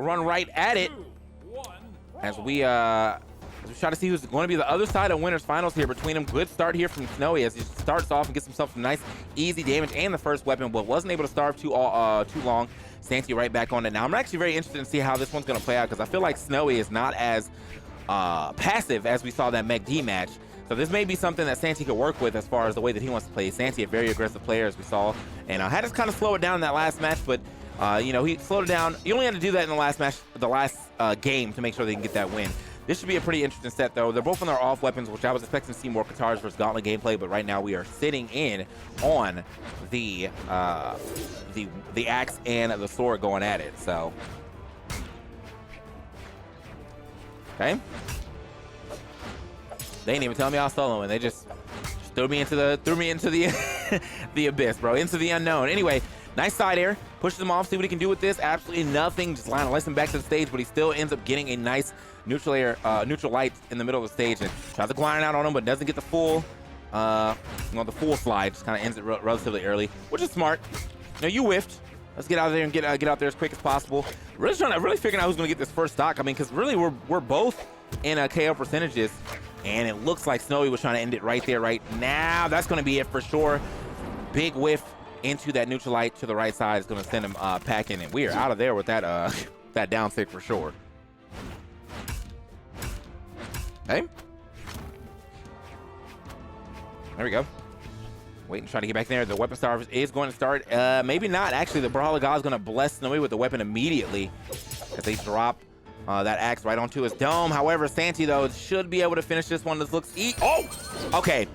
run right at it as we try to see who's going to be the other side of winners finals here between them. Good start here from Snowy as he starts off and gets himself some nice easy damage and the first weapon, but wasn't able to starve too long. Santy right back on it. Now I'm actually very interested in see how this one's going to play out because I feel like Snowy is not as passive as we saw that Mech D match. So this may be something that Santy could work with as far as the way that he wants to play. Santy, a very aggressive player, as we saw, and had to kind of slow it down in that last match, but you know, he slowed it down. You only had to do that in the last match, the last game, to make sure they can get that win. This should be a pretty interesting set, though. They're both on their off weapons, which I was expecting to see more Katars versus Gauntlet gameplay, but right now we are sitting in on the axe and the sword going at it. So, okay. They didn't even tell me I was soloing. They just threw me into the the abyss, bro, into the unknown. Anyway, nice side air, pushes him off, see what he can do with this. Absolutely nothing, just line lets him back to the stage, but he still ends up getting a nice neutral air, neutral light in the middle of the stage, and tries to glide out on him, but doesn't get the full, the full slide. Just kind of ends it relatively early, which is smart. You know, you whiffed. Let's get out of there and get out there as quick as possible. Really figuring out who's gonna get this first stock. I mean, because really we're both in KO percentages, and it looks like Snowy was trying to end it right there, right now. That's gonna be it for sure. Big whiff into that neutral light to the right side is going to send him packing, and we are out of there with that that down stick for sure. Okay, there we go. Wait and try to get back there. The weapon star is going to start. Maybe not actually. The Brawlhalla God is going to bless Snowy with the weapon immediately as they drop that axe right onto his dome. However, Santy though should be able to finish this one. This looks okay.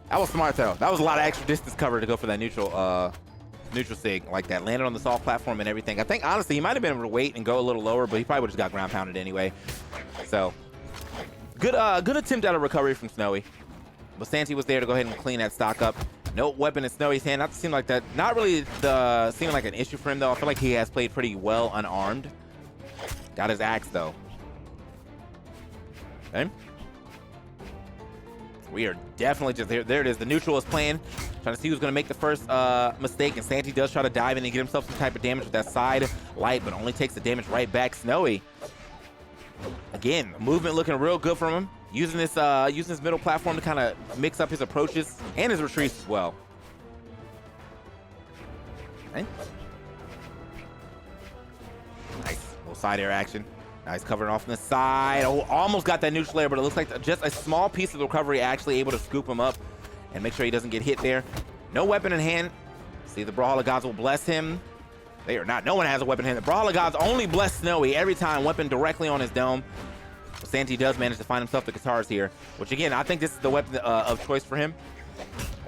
That was smart though. That was a lot of extra distance cover to go for that neutral sig like that. Landed on the soft platform and everything. I think honestly he might have been able to wait and go a little lower, but he probably would have just got ground pounded anyway. So good attempt at a recovery from Snowy. But Santy was there to go ahead and clean that stock up. No weapon in Snowy's hand. Not seem like that. Not really seeming like an issue for him though. I feel like he has played pretty well unarmed. Got his axe though. Okay. We are definitely just there. There it is. The neutral is playing. Trying to see who's going to make the first mistake. And Santy does try to dive in and get himself some type of damage with that side light, but only takes the damage right back. Snowy, again, movement looking real good from him. Using this middle platform to kind of mix up his approaches and his retreats as well. Okay. Nice little side air action. Nice covering off on the side. Oh, almost got that neutral air, but it looks like just a small piece of the recovery actually able to scoop him up and make sure he doesn't get hit there. No weapon in hand. See, the Brawlhalla Gods will bless him. They are not. No one has a weapon in hand. The Brawlhalla Gods only bless Snowy every time. Weapon directly on his dome. But Santy does manage to find himself the Katars here, which again, I think this is the weapon of choice for him.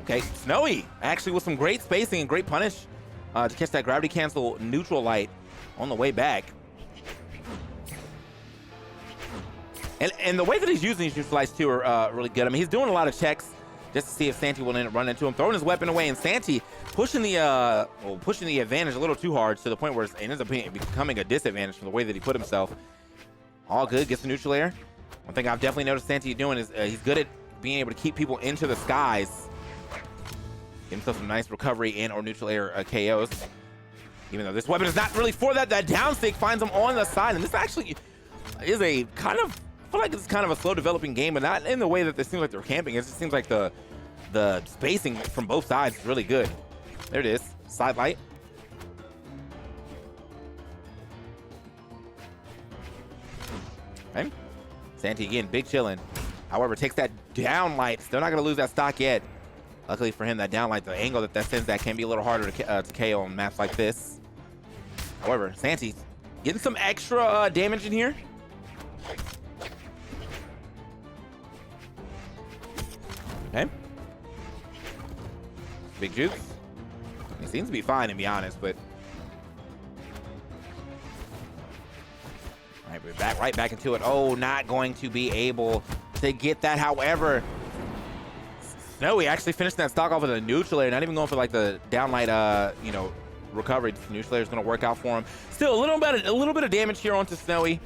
Okay, Snowy actually with some great spacing and great punish to catch that gravity cancel neutral light on the way back. And the way that he's using these neutral lights too are really good. I mean, he's doing a lot of checks just to see if Santy will end up running into him, throwing his weapon away, and Santy pushing the advantage a little too hard to the point where it ends up becoming a disadvantage from the way that he put himself. All good, gets the neutral air. One thing I've definitely noticed Santy doing is he's good at being able to keep people into the skies. Get himself some nice recovery and or neutral air KOs. Even though this weapon is not really for that, that down stick finds him on the side, and this actually is a kind of, I feel like it's kind of a slow developing game, but not in the way that it seems like they're camping. It just seems like the spacing from both sides is really good. There it is, side light. Okay. Santy again, big chillin'. However, takes that down light. Still not gonna lose that stock yet. Luckily for him, that down light, the angle that sends that can be a little harder to KO on maps like this. However, Santy's getting some extra damage in here. Okay. Big juice. He seems to be fine, to be honest, but all right, we're back right back into it. Oh, not going to be able to get that. However, Snowy actually finished that stock off with a neutral air, not even going for like the downlight, you know, recovery. The neutral air is going to work out for him. Still a little bit of damage here onto Snowy,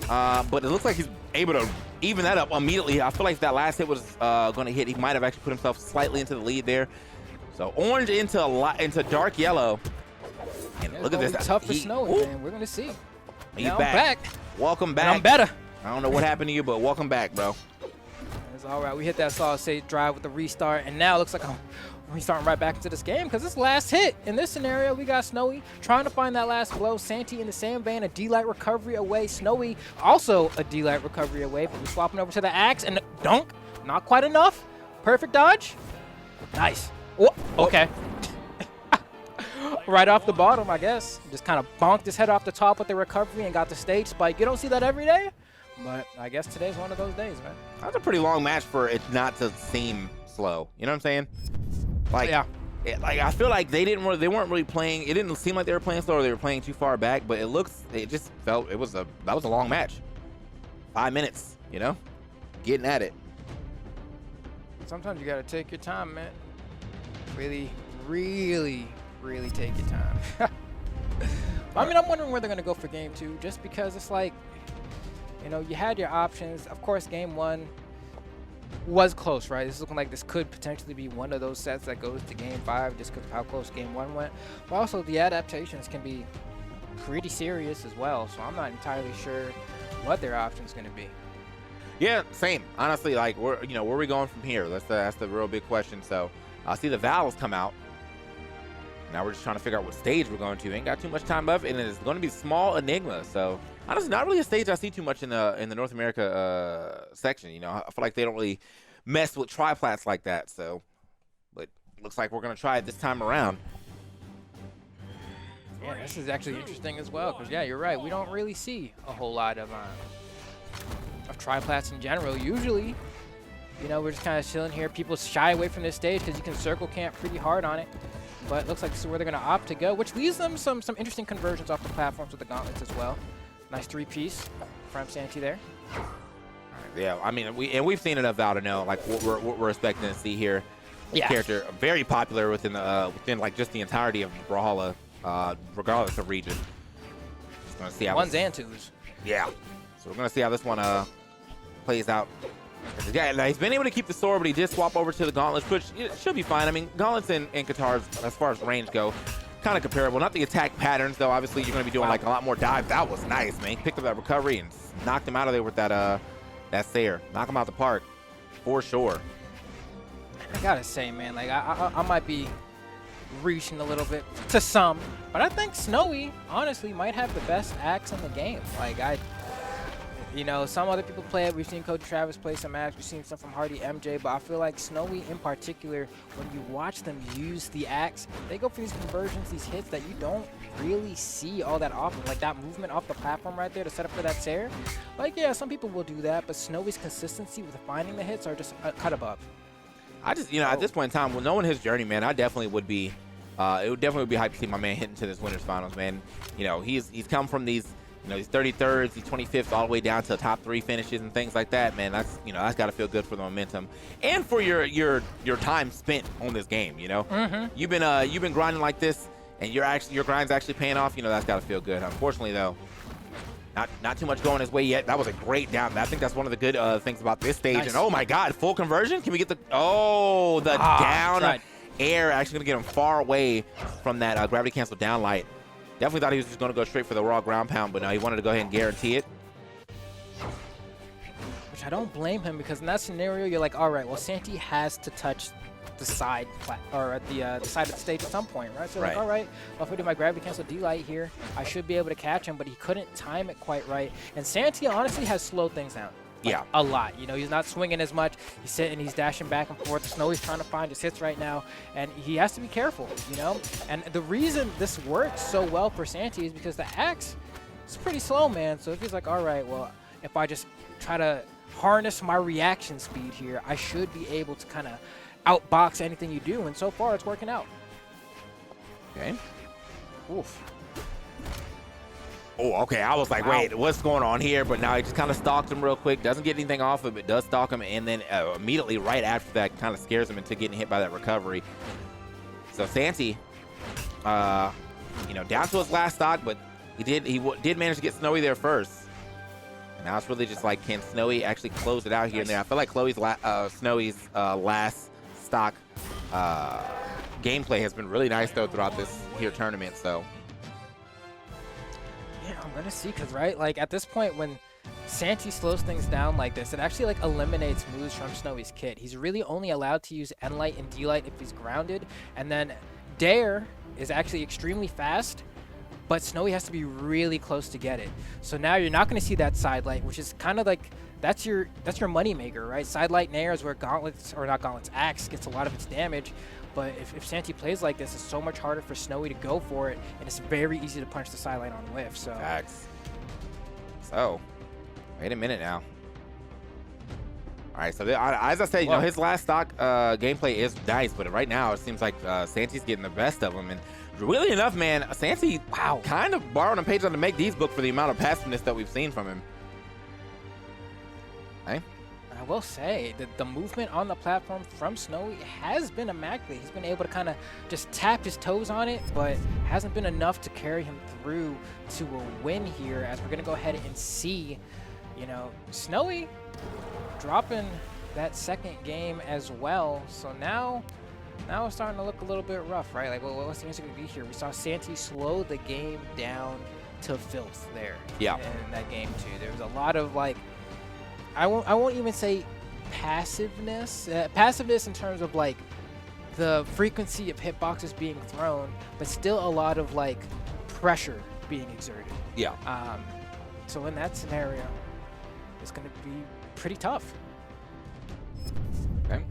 but it looks like he's able to even that up immediately. I feel like if that last hit was going to hit, he might have actually put himself slightly into the lead there. So orange into dark yellow. And look at this. Tough for Snowy, man. We're going to see. You I'm back. Welcome back. And I'm better. I don't know what happened to you, but welcome back, bro. It's all right. We hit that solid state drive with the restart, and now it looks like I'm restarting right back into this game because this last hit. In this scenario, we got Snowy trying to find that last blow. Santy in the same vein, a D-Light recovery away. Snowy also a D-Light recovery away, but we're swapping over to the axe and dunk. Not quite enough. Perfect dodge. Nice. Oh, okay. Right off the bottom, I guess. Just kind of bonked his head off the top with the recovery and got the stage spike. You don't see that every day, but I guess today's one of those days, man. That's a pretty long match for it not to seem slow. You know what I'm saying? Like, yeah. Like I feel like they weren't really playing. It didn't seem like they were playing slow or they were playing too far back, but it just felt that was a long match. 5 minutes, you know, getting at it. Sometimes you gotta take your time, man. Really, really, really take your time. I mean, I'm wondering where they're gonna go for game 2, just because it's like, you know, you had your options. Of course, game 1 was close, right? This is looking like this could potentially be one of those sets that goes to game 5 just because of how close game 1 went. But also, the adaptations can be pretty serious as well, so I'm not entirely sure what their option's gonna be. Yeah, same. Honestly, like, where are we going from here? That's the real big question. So I see the Valves come out. Now we're just trying to figure out what stage we're going to. Ain't got too much time left, and it's going to be Small Enigma. So honestly, not really a stage I see too much in the North America section. You know, I feel like they don't really mess with triplats like that. So, but looks like we're going to try it this time around. Yeah, this is actually interesting as well, because yeah, you're right. We don't really see a whole lot of triplats in general. Usually, you know, we're just kind of chilling here. People shy away from this stage because you can circle camp pretty hard on it. But it looks like this is where they're going to opt to go, which leaves them some interesting conversions off the platforms with the gauntlets as well. Nice 3-piece from Santy there. Yeah, I mean, we've seen enough Val to know like what we're expecting to see here. Yeah. Character very popular within like just the entirety of Brawlhalla, regardless of region. Just gonna see how ones and twos. Yeah. So we're gonna see how this one plays out. Yeah, now he's been able to keep the sword, but he did swap over to the gauntlets, which it should be fine. I mean, gauntlets and katars, as far as range go, kind of comparable. Not the attack patterns, though. Obviously, you're going to be doing like a lot more dives. That was nice, man. He picked up that recovery and knocked him out of there with that Sayer. Knock him out the park, for sure. I gotta say, man, like I might be reaching a little bit to some, but I think Snowy honestly might have the best axe in the game. Like you know, some other people play it. We've seen Coach Travis play some axe. We've seen some from Hardy MJ, but I feel like Snowy in particular, when you watch them use the axe, they go for these conversions, these hits that you don't really see all that often. Like that movement off the platform right there to set up for that Sayer. Like, yeah, some people will do that, but Snowy's consistency with finding the hits are just cut above. I just, you know, at this point in time, well, knowing his journey, man, I definitely would be, it would definitely be hype to see my man hit into this winners finals, man. You know, he's come from these, you know, these 33rds, these 25th, all the way down to the top 3 finishes and things like that, man. That's, you know, that's got to feel good for the momentum and for your time spent on this game. You know, you've been grinding like this, and your grind's actually paying off. You know, that's got to feel good. Unfortunately, though, not too much going his way yet. That was a great down. I think that's one of the good things about this stage. Nice. And oh my God, full conversion. Can we get the down air? Actually gonna get him far away from that gravity cancel down light. Definitely thought he was just going to go straight for the raw ground pound, but no, he wanted to go ahead and guarantee it. Which I don't blame him, because in that scenario, you're like, all right, well, Santy has to touch the side or at the side of the stage at some point, right? So like, all right, well, if I do my gravity cancel D-Light here, I should be able to catch him, but he couldn't time it quite right. And Santy honestly has slowed things down. Like, a lot. You know, he's not swinging as much. He's sitting, he's dashing back and forth. Snowy's trying to find his hits right now, and he has to be careful, you know? And the reason this works so well for Santy is because the axe is pretty slow, man. So if he's like, all right, well, if I just try to harness my reaction speed here, I should be able to kind of outbox anything you do, and so far it's working out. Okay. Oof. Oh, okay. I was like, wait, what's going on here? But now he just kind of stalks him real quick. Doesn't get anything off of it, does stalk him. And then immediately right after that kind of scares him into getting hit by that recovery. So Santy, you know, down to his last stock, but he did manage to get Snowy there first. And now it's really just like, can Snowy actually close it out here and there? I feel like Snowy's last stock gameplay has been really nice, though, throughout this here tournament. So. Yeah, I'm going to see, because, right, like, at this point, when Santy slows things down like this, it actually, like, eliminates moves from Snowy's kit. He's really only allowed to use N-Light and D-Light if he's grounded, and then Dare is actually extremely fast, but Snowy has to be really close to get it. So now you're not going to see that side light, which is kind of like, that's your money maker, right? Side light Nair is where Gauntlets, or not Gauntlets, Axe gets a lot of its damage. But if Santy plays like this, it's so much harder for Snowy to go for it, and it's very easy to punch the sideline on whiff. So, Axe. So, wait a minute now. All right, so as I said, you know, his last stock gameplay is nice, but right now it seems like Santy's getting the best of him. And really enough, man, Santy kind of borrowed a page on the Make These book for the amount of passiveness that we've seen from him. Hey? I will say that the movement on the platform from Snowy has been immaculate. He's been able to kind of just tap his toes on it, but hasn't been enough to carry him through to a win here, as we're going to go ahead and see, you know, Snowy dropping that second game as well. So now it's starting to look a little bit rough, right? Like, well, what's the answer going to be here? We saw Santy slow the game down to filth there. Yeah. In that game too. There was a lot of, like, I won't even say passiveness. Passiveness in terms of, like, the frequency of hitboxes being thrown, but still a lot of, like, pressure being exerted. Yeah. So in that scenario, it's going to be pretty tough. Okay.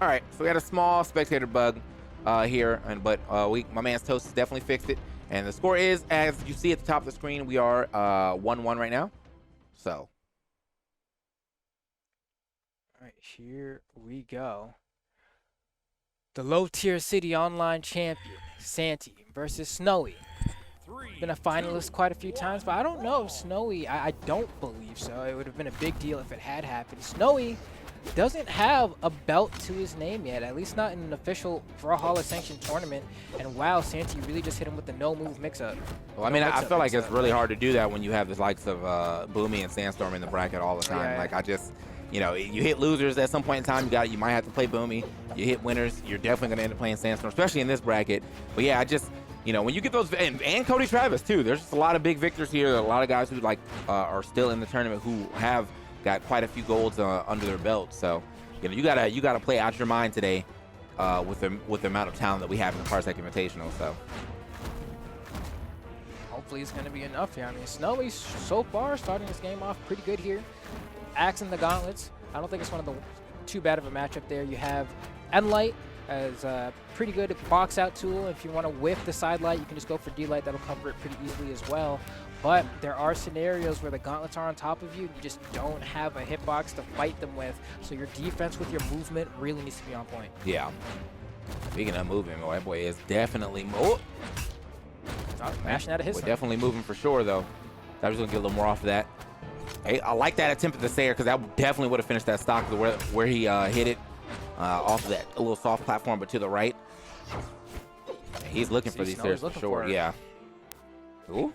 All right, so we had a small spectator bug here, but my man's Toast has definitely fixed it. And the score is, as you see at the top of the screen, we are 1-1 right now. So. All right, here we go. The low-tier city online champion, Santy, versus Snowy. Been a finalist quite a few times, but I don't know if Snowy, I don't believe so. It would have been a big deal if it had happened. Snowy doesn't have a belt to his name yet, at least not in an official Brawlhalla sanctioned tournament. And wow, Santy really just hit him with the no-move mix-up. Well, I mean, I feel like it's really hard to do that when you have the likes of Boomy and Sandstorm in the bracket all the time. Yeah. Like, I just, you know, you hit losers at some point in time, you might have to play Boomy. You hit winners, you're definitely going to end up playing Sandstorm, especially in this bracket. But yeah, I just, you know, when you get those, and Cody Travis too, there's just a lot of big victors here. A lot of guys who, like, are still in the tournament who have got quite a few golds under their belt. So, you know, you gotta play out your mind today with the amount of talent that we have in the Parsec Invitational. So hopefully it's gonna be enough here. I mean, Snowy so far starting this game off pretty good here. Axe in the gauntlets. I don't think it's one of the too bad of a matchup there. You have N-Light as a pretty good box out tool. If you want to whiff the side light, you can just go for D-Light. That'll cover it pretty easily as well. But there are scenarios where the gauntlets are on top of you. You just don't have a hitbox to fight them with. So your defense with your movement really needs to be on point. yeah. Speaking of moving, my boy is definitely Mashing out of his. We're definitely moving for sure, though. I was gonna get a little more off of that. Hey, I like that attempt at the Sayer, because that definitely would have finished that stock where he hit it off of that little soft platform, but to the right. He's looking for these Sayers for sure. Yeah. Ooh.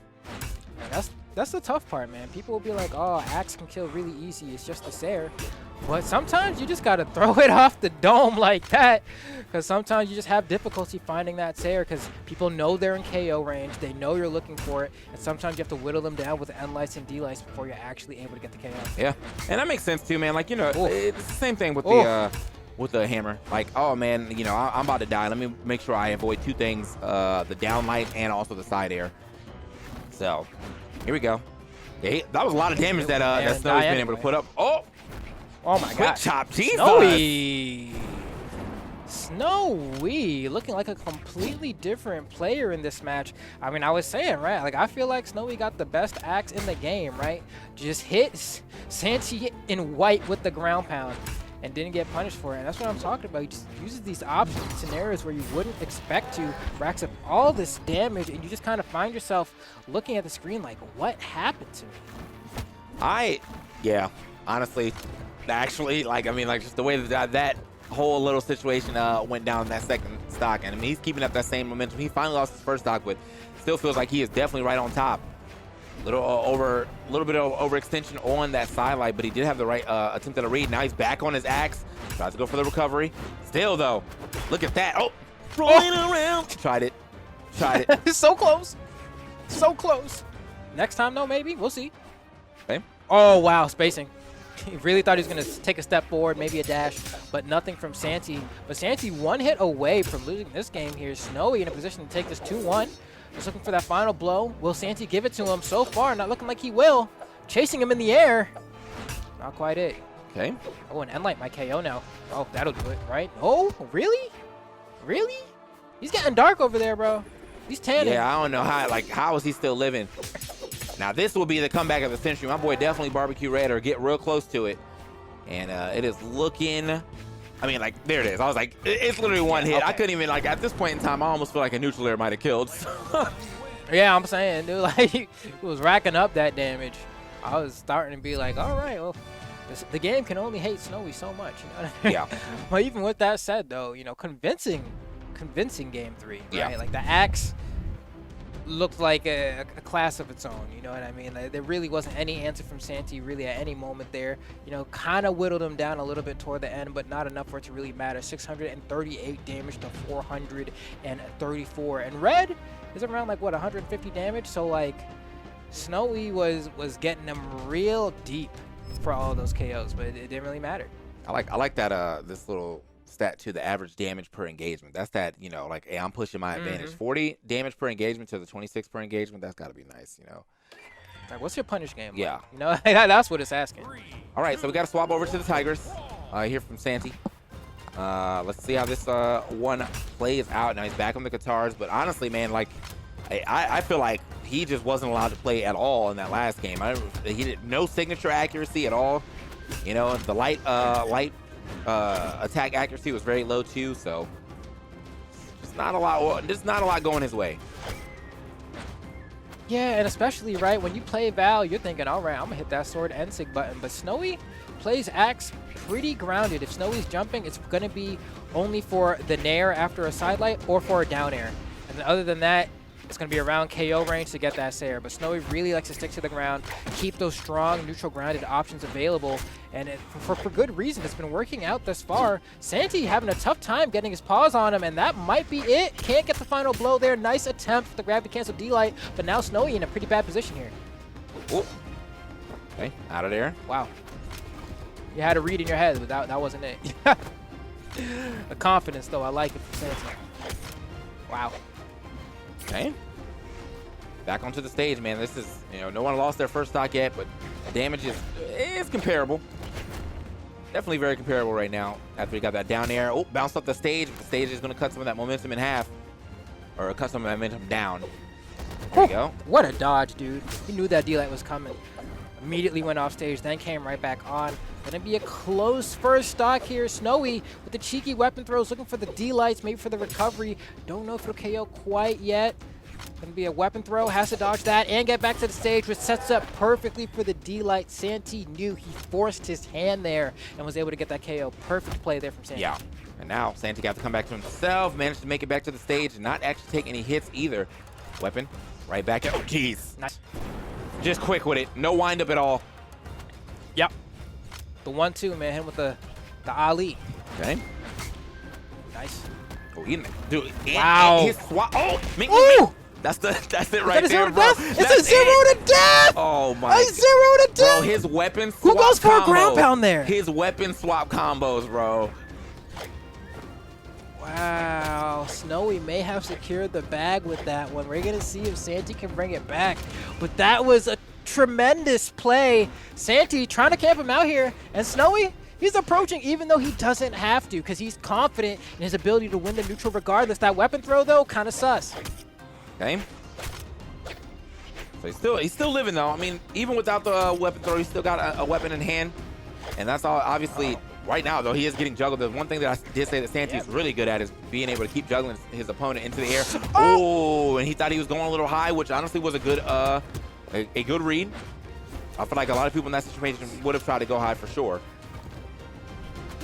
That's the tough part, man. People will be like, oh, Axe can kill really easy. It's just a Sayer. But sometimes you just got to throw it off the dome like that, because sometimes you just have difficulty finding that Sayer because people know they're in KO range. They know you're looking for it. And sometimes you have to whittle them down with N-Lights and D-Lights before you're actually able to get the KO. Yeah. And that makes sense too, man. Like, you know, it's the same thing with the hammer. Like, oh man, you know, I'm about to die. Let me make sure I avoid two things, the down light and also the side air. So here we go. Yeah, that was a lot of damage that Snowy's been able to put up. Oh my god. Chop, Jesus. Snowy looking like a completely different player in this match. I mean, I was saying, right, like, I feel like Snowy got the best axe in the game, right? Just hit Santy in white with the ground pound and didn't get punished for it. And that's what I'm talking about. He just uses these options in scenarios where you wouldn't expect to, racks up all this damage, and you just kind of find yourself looking at the screen like, what happened to me? Yeah, honestly, actually, like, I mean, like, just the way that whole little situation went down in that second stock. And I mean, he's keeping up that same momentum. He finally lost his first stock, but still feels like he is definitely right on top. A little bit of overextension on that side light, but he did have the right attempt at a read. Now he's back on his axe. Tries to go for the recovery. Still, though, look at that. Oh, rolling around. Tried it. tried it. So close. So close. Next time, though, maybe. We'll see. Okay. Oh, wow. Spacing. He really thought he was going to take a step forward, maybe a dash, but nothing from Santy. But Santy one hit away from losing this game here. Snowy in a position to take this 2-1. Just looking for that final blow. Will Santy give it to him? So far, not looking like he will. Chasing him in the air. Not quite it. Okay. Oh, and Endlight might KO now. Oh, that'll do it, right? Oh, really? Really? He's getting dark over there, bro. He's tanning. Yeah, I don't know how is he still living? Now this will be the comeback of the century. My boy definitely barbecue red or get real close to it. And it is looking, I mean, like, there it is. I was like, it's literally one hit. Okay. I couldn't even, like, at this point in time, I almost feel like a neutral air might have killed. Yeah, I'm saying, dude, like, he was racking up that damage. I was starting to be like, all right, well, the game can only hate Snowy so much, you know what I mean? Yeah. But even with that said, though, you know, convincing game 3, right? Yeah. Like, the axe looked like a class of its own, you know what I mean? Like, there really wasn't any answer from Santy really at any moment there. You know, kind of whittled him down a little bit toward the end, but not enough for it to really matter. 638 damage to 434. And Red is around, like, what, 150 damage? So, like, Snowy was getting them real deep for all of those KOs, but it didn't really matter. I like that this little stat to the average damage per engagement. That's that, you know, like, hey, I'm pushing my advantage. 40 damage per engagement to the 26 per engagement. That's got to be nice, you know. Like, what's your punish game? Yeah. Like? You know, that's what it's asking. All right, so we got to swap over to the Tigers. Here from Santy. Let's see how this one plays out. Now he's back on the guitars, but honestly, man, like, I feel like he just wasn't allowed to play at all in that last game. He did no signature accuracy at all. You know, the light attack accuracy was very low too, so just not a lot going his way. Yeah, and especially, right, when you play Val, you're thinking, all right, I'm going to hit that sword and sig button. But Snowy plays axe pretty grounded. If Snowy's jumping, it's going to be only for the nair after a side light or for a down air. And then other than that, it's going to be around KO range to get that Sair. But Snowy really likes to stick to the ground, keep those strong neutral grounded options available. And for good reason, it's been working out thus far. Santy having a tough time getting his paws on him, and that might be it. Can't get the final blow there. Nice attempt for the gravity cancel D-Light, but now Snowy in a pretty bad position here. Ooh. Okay, out of there. Wow. You had a read in your head, but that wasn't it. The confidence, though, I like it from Santy. Wow. Okay. Back onto the stage, man. This is, you know, no one lost their first stock yet, but the damage is comparable. Definitely very comparable right now after we got that down air. Oh, bounced off the stage. The stage is going to cut some of that momentum in half, or cut some of that momentum down. There we go. What a dodge, dude. He knew that D-Light was coming. Immediately went off stage, then came right back on. Gonna be a close first stock here. Snowy with the cheeky weapon throws, looking for the D-Lights, maybe for the recovery. Don't know if it'll KO quite yet. Gonna be a weapon throw, has to dodge that and get back to the stage, which sets up perfectly for the D-Light. Santy knew he forced his hand there and was able to get that KO. Perfect play there from Santy. Yeah. And now Santy got to come back to himself, managed to make it back to the stage and not actually take any hits either. Weapon right back. Oh, jeez. Nice. Just quick with it. No wind up at all. Yep. The 1-2, man. Him with the Ali. Okay. Nice. Oh, dude. Wow. And his swap. Oh, Ooh! that's it right there, bro. It's a 0 to death! Oh my. A 0 to death! Bro, his weapon swap Who goes for combo. a ground pound there? His weapon swap combos, bro. Wow, Snowy may have secured the bag with that one. We're going to see if Santy can bring it back. But that was a tremendous play. Santy trying to camp him out here. And Snowy, he's approaching even though he doesn't have to because he's confident in his ability to win the neutral regardless. That weapon throw, though, kind of sus. Okay. So he's still living, though. I mean, even without the weapon throw, he's still got a weapon in hand. And that's all, obviously... Right now, though, he is getting juggled. The one thing that I did say that Santy's really good at is being able to keep juggling his opponent into the air. Oh, and he thought he was going a little high, which honestly was a good read. I feel like a lot of people in that situation would have tried to go high for sure.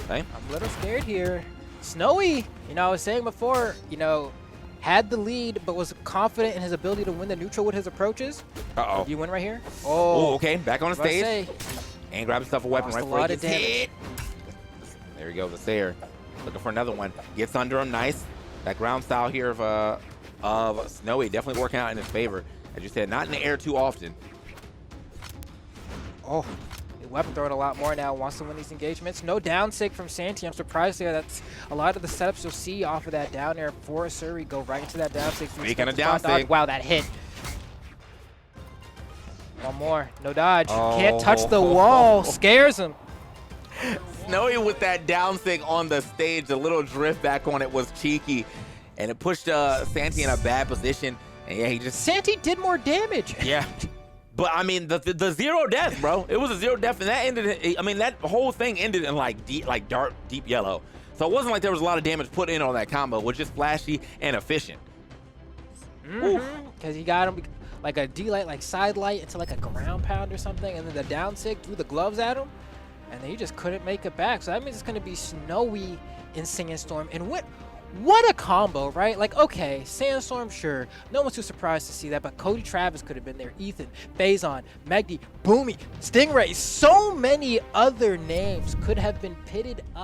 Okay. I'm a little scared here. Snowy, you know, I was saying before, you know, had the lead, but was confident in his ability to win the neutral with his approaches. Uh-oh. You win right here? Oh, okay. Back on the stage. And grab himself a weapon right before he gets hit. There we go, the Sair. Looking for another one. Gets under him, nice. That ground style here of of Snowy definitely working out in his favor. As you said, not in the air too often. Oh, he weapon throwing a lot more now, wants to win these engagements. No down sig from Santy. I'm surprised there. That's a lot of the setups you'll see off of that down air for Suri go right into that down sig. Speaking of down sig. Wow, that hit. One more. No dodge. Oh. Can't touch the wall. Scares him. Snowy with that down sig on the stage, the little drift back on it was cheeky. And it pushed Santy in a bad position. And yeah, he just... Santy did more damage. Yeah. But, I mean, the zero death, bro. It was a zero death, and that ended... I mean, that whole thing ended in, like dark, deep yellow. So it wasn't like there was a lot of damage put in on that combo. It was just flashy and efficient. Because he got him like a D-light, like side light into like a ground pound or something, and then the down sig threw the gloves at him, and then he just couldn't make it back. So that means it's going to be Snowy in Singing Storm. And what a combo, right? Like, okay, Sandstorm, sure. No one's too surprised to see that, but Cody Travis could have been there. Ethan, Phazon, Megdy, Boomy, Stingray. So many other names could have been pitted up